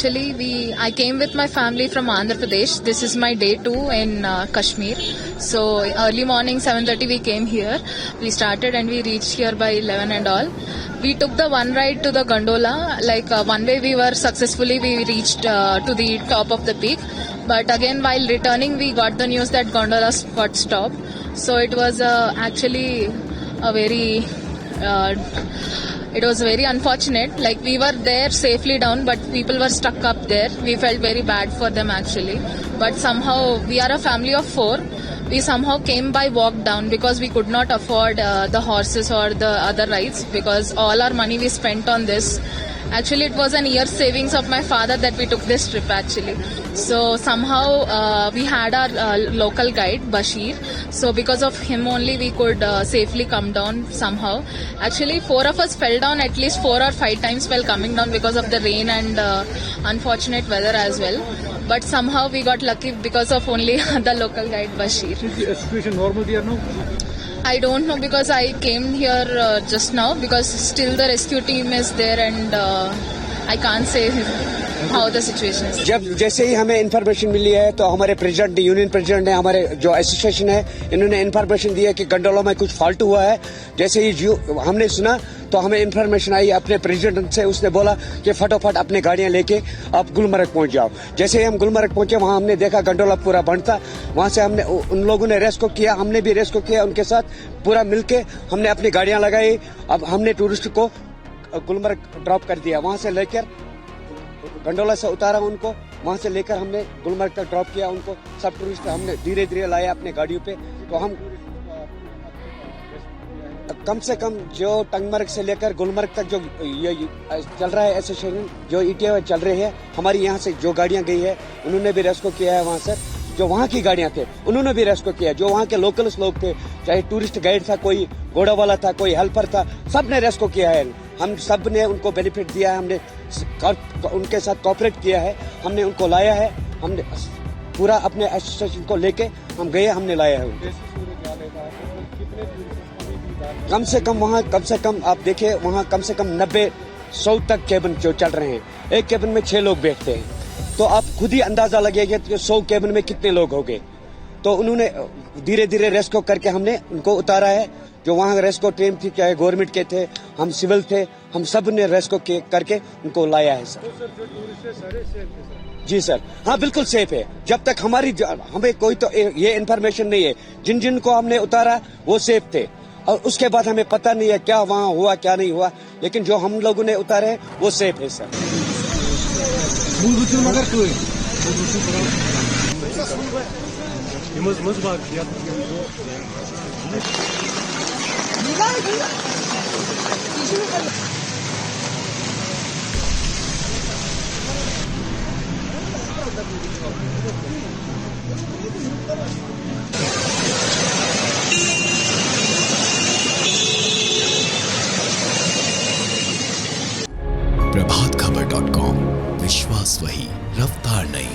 Actually, I came with my family from Andhra Pradesh. This is my day 2 in Kashmir. So early morning 7:30 we came here. We started and we reached here by 11 and all. We took the one ride to the gondola. One way we were successfully we reached to the top of the peak. But again while returning we got the news that gondola got stopped. So it was actually a very it was very unfortunate. Like we were there safely down, but people were stuck up there. We felt very bad for them actually. But somehow we are a family of 4. We somehow came by walk down because we could not afford the horses or the other rides because all our money we spent on this. Actually, it was an year's savings of my father that we took this trip actually. So somehow we had our local guide, Bashir. So because of him only we could safely come down somehow. Actually, 4 of us fell down at least 4 or 5 times while coming down because of the rain and unfortunate weather as well. But somehow we got lucky because of only the local guide, Bashir. Is the situation normal there now? I don't know because I came here just now because still the rescue team is there and I can't say how the situation is. जब जैसे ही हमें information मिली है तो हमारे president, union president ने, हमारे जो association है, इन्होंने इन्फॉर्मेशन दी है कि गंडोला में कुछ फॉल्ट हुआ है. जैसे ही हमने सुना तो हमें इन्फॉर्मेशन आई अपने प्रेसिडेंट से. उसने बोला कि फटाफट अपने गाड़ियां लेके आप गुलमर्ग पहुंच जाओ. जैसे ही हम गुलमर्ग पहुंचे वहां हमने देखा गंडोला पूरा बंद था. वहां से हमने उन लोगों ने रेस्क्यू किया, हमने भी रेस्क्यू किया उनके साथ. पूरा मिलके हमने अपनी गाड़ियां लगाई. अब हमने टूरिस्ट को गुलमर्ग ड्रॉप कर दिया. वहां से लेकर गंडोला से उतारा उनको, वहां से लेकर हमने गुलमर्ग तक ड्रॉप किया उनको. सब टूरिस्ट हमने धीरे धीरे लाया अपने गाड़ियों पे. तो हम कम से कम जो टंगमर्ग से लेकर गुलमर्ग तक जो ये चल रहा है एसोसिएशन, जो ईटीए चल रही है, हमारी यहाँ से जो गाड़ियां गई है उन्होंने भी रेस्क्यू किया है. वहां से जो वहाँ की गाड़ियां थे उन्होंने भी रेस्क्यू किया. जो वहाँ के लोकल्स लोग थे, चाहे टूरिस्ट गाइड था, कोई घोड़ा वाला था, कोई हेल्पर था, सब ने रेस्क्यू किया है. हम सब ने उनको बेनिफिट दिया है. हमने उनके साथ कोऑपरेट किया है. हमने उनको लाया है. हमने पूरा अपने एसोसिएशन को लेके हम गए, हमने लाया है उनको. कम से कम आप देखिए वहाँ कम से कम 90-100 तक केबिन जो चल रहे हैं. एक केबिन में 6 लोग बैठते हैं. तो आप खुद ही अंदाजा लगेगा कि 100 केबिन में कितने लोग होंगे. तो उन्होंने धीरे धीरे रेस्क्यू करके हमने उनको उतारा है. जो वहाँ रेस्क्यू टीम थी, चाहे गवर्नमेंट के थे, हम सिविल थे, हम सब ने रेस्क्यू करके उनको लाया है सर. जी सर, हाँ बिल्कुल सेफ है. जब तक हमें कोई तो ये इन्फॉर्मेशन नहीं है. जिन जिन को हमने उतारा वो सेफ थे और उसके बाद हमें पता नहीं है क्या वहाँ हुआ क्या नहीं हुआ. लेकिन जो हम लोगों ने उतारे हैं वो सेफ है सर. प्रभातखबर.com, विश्वास वही, रफ्तार नहीं.